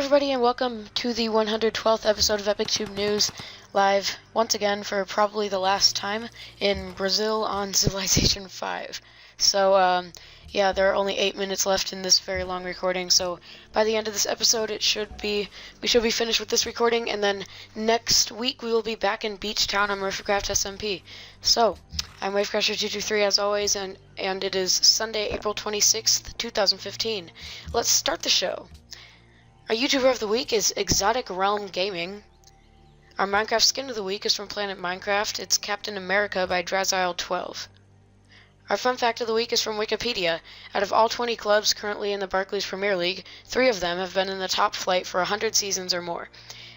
everybody, and welcome to the 112th episode of Epictube News, live once again for probably the last time in Brazil on Civilization 5. So, yeah, there are only 8 minutes left in this very long recording, so by the end of this episode we should be finished with this recording, and then next week we will be back in Beach Town on Rivercraft SMP. So, I'm Wavecrasher223 as always, and it is Sunday, April 26th, 2015. Let's start the show. Our YouTuber of the week is Exotic Realm Gaming. Our Minecraft skin of the week is from Planet Minecraft. It's Captain America by Drazile12. Our fun fact of the week is from Wikipedia. Out of all 20 clubs currently in the Barclays Premier League, 3 of them have been in the top flight for 100 seasons or more.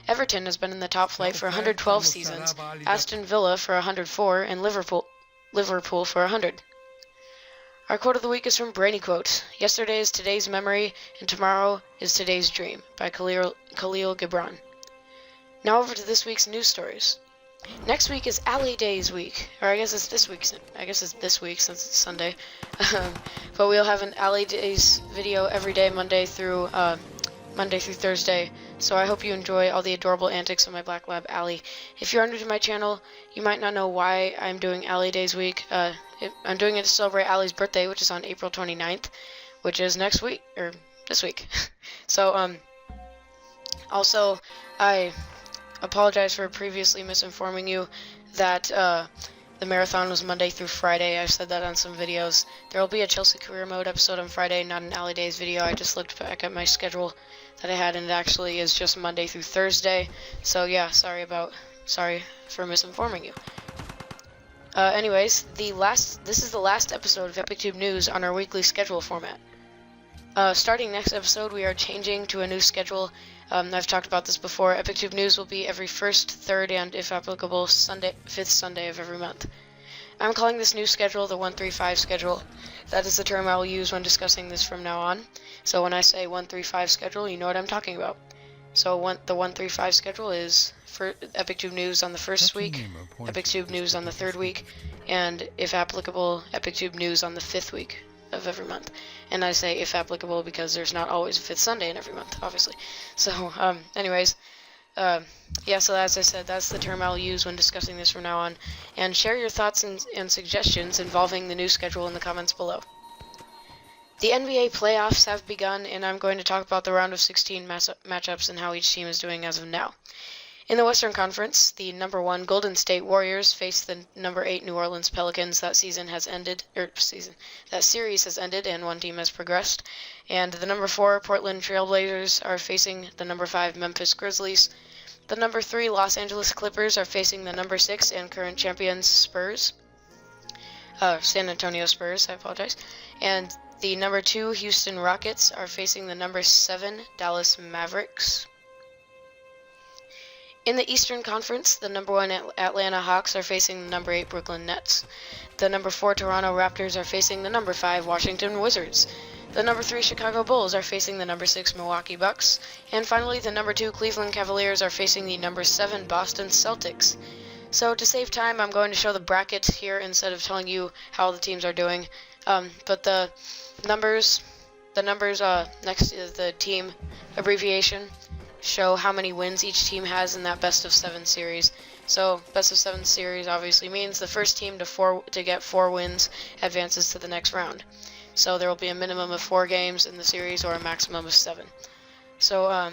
Everton has been in the top flight for 112 seasons, Aston Villa for 104, and Liverpool for 100. Our quote of the week is from Brainy Quote. Yesterday is today's memory, and tomorrow is today's dream, by Khalil Gibran. Now over to this week's news stories. Next week is Alley Days week, or I guess it's this week since it's Sunday. But we'll have an Alley Days video every day, Monday through Thursday. So I hope you enjoy all the adorable antics of my Black Lab Allie. If you're new to my channel, you might not know why I'm doing Alley Days week. I'm doing it to celebrate Allie's birthday, which is on April 29th, which is next week, or this week. So, also, I apologize for previously misinforming you that the marathon was Monday through Friday. I've said that on some videos. There will be a Chelsea Career Mode episode on Friday, not an Alley Days video. I just looked back at my schedule that I had, and it actually is just Monday through Thursday. So yeah, sorry for misinforming you. Anyways, this is the last episode of Epictube News on our weekly schedule format. Starting next episode, we are changing to a new schedule. I've talked about this before. Epictube News will be every first, third, and, if applicable, fifth Sunday of every month. I'm calling this new schedule the 135 schedule. That is the term I will use when discussing this from now on. So when I say 135 schedule, you know what I'm talking about. So the 135 schedule is for Epictube News on the first week, Epictube News on the third week, and, if applicable, Epictube News on the fifth week of every month. And I say if applicable because there's not always a fifth Sunday in every month, obviously. So, anyways, yeah, so as I said, that's the term I'll use when discussing this from now on. And share your thoughts and suggestions involving the new schedule in the comments below. The NBA playoffs have begun, and I'm going to talk about the round of 16 matchups and how each team is doing as of now. In the Western Conference, the number 1 Golden State Warriors face the number 8 New Orleans Pelicans. That series has ended, and one team has progressed. And the number 4 Portland Trailblazers are facing the number 5 Memphis Grizzlies. The number 3 Los Angeles Clippers are facing the number 6 and current champions San Antonio Spurs, I apologize. And the number 2 Houston Rockets are facing the number 7 Dallas Mavericks. In the Eastern Conference, the number 1 Atlanta Hawks are facing the number 8 Brooklyn Nets. The number 4 Toronto Raptors are facing the number 5 Washington Wizards. The number 3 Chicago Bulls are facing the number 6 Milwaukee Bucks. And finally, the number 2 Cleveland Cavaliers are facing the number 7 Boston Celtics. So to save time, I'm going to show the bracket here instead of telling you how the teams are doing. But the numbers next to the team abbreviation show how many wins each team has in that best of 7 series. So best of 7 series obviously means the first team to get 4 wins advances to the next round. So there will be a minimum of 4 games in the series or a maximum of 7. So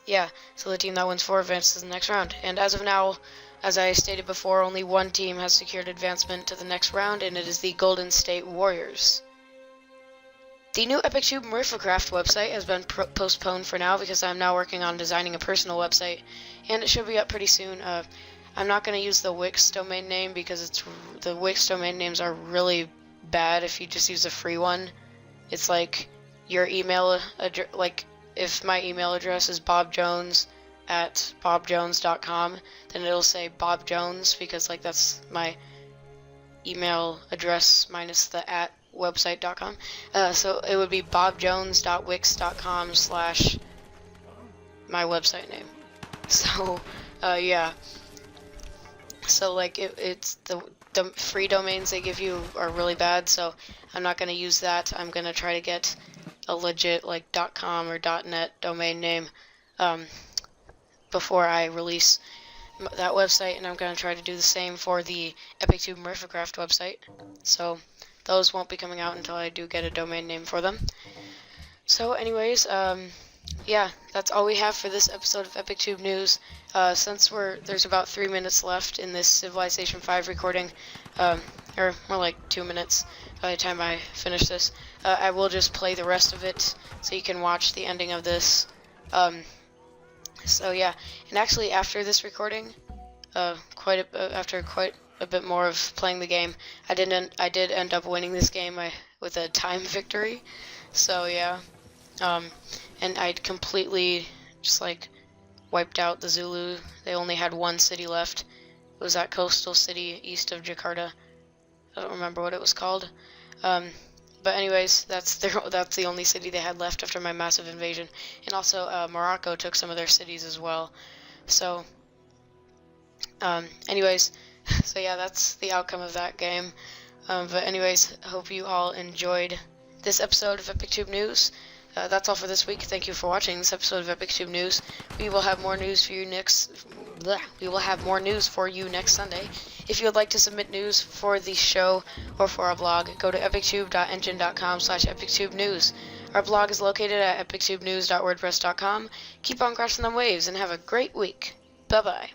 yeah, so the team that wins 4 advances to the next round. And as of now, as I stated before, only one team has secured advancement to the next round, and it is the Golden State Warriors. The new Epictube Rivercraft website has been postponed for now because I'm now working on designing a personal website, and it should be up pretty soon. I'm not going to use the Wix domain name because the Wix domain names are really bad if you just use a free one. It's like your email address, like if my email address is bobjones@bobjones.com, then it'll say Bob Jones because like that's my email address minus the @ website.com. So it would be bobjones.wix.com / my website name. So yeah, so like it's the free domains they give you are really bad, so I'm not going to use that. I'm going to try to get a legit like .com or .net domain name before I release that website, and I'm going to try to do the same for the Epictube Murphycraft website. So those won't be coming out until I do get a domain name for them. So anyways, yeah, that's all we have for this episode of Epictube News. Since there's about 3 minutes left in this Civilization 5 recording, or more like 2 minutes by the time I finish this, I will just play the rest of it so you can watch the ending of this. So yeah, and actually after this recording, after quite a bit more of playing the game, I did end up winning this game with a time victory. So yeah, and I'd completely just like wiped out the Zulu. They only had one city left. It was that coastal city east of Jakarta. I don't remember what it was called. But anyways, that's the only city they had left after my massive invasion. And also Morocco took some of their cities as well. So anyways, so yeah, that's the outcome of that game. But anyways, I hope you all enjoyed this episode of Epictube News. That's all for this week. Thank you for watching this episode of Epictube News. We will have more news for you next Sunday. If you would like to submit news for the show or for our blog, go to epictube.engine.com/epictubenews. Our blog is located at epictubenews.wordpress.com. Keep on crossing them waves and have a great week. Bye-bye.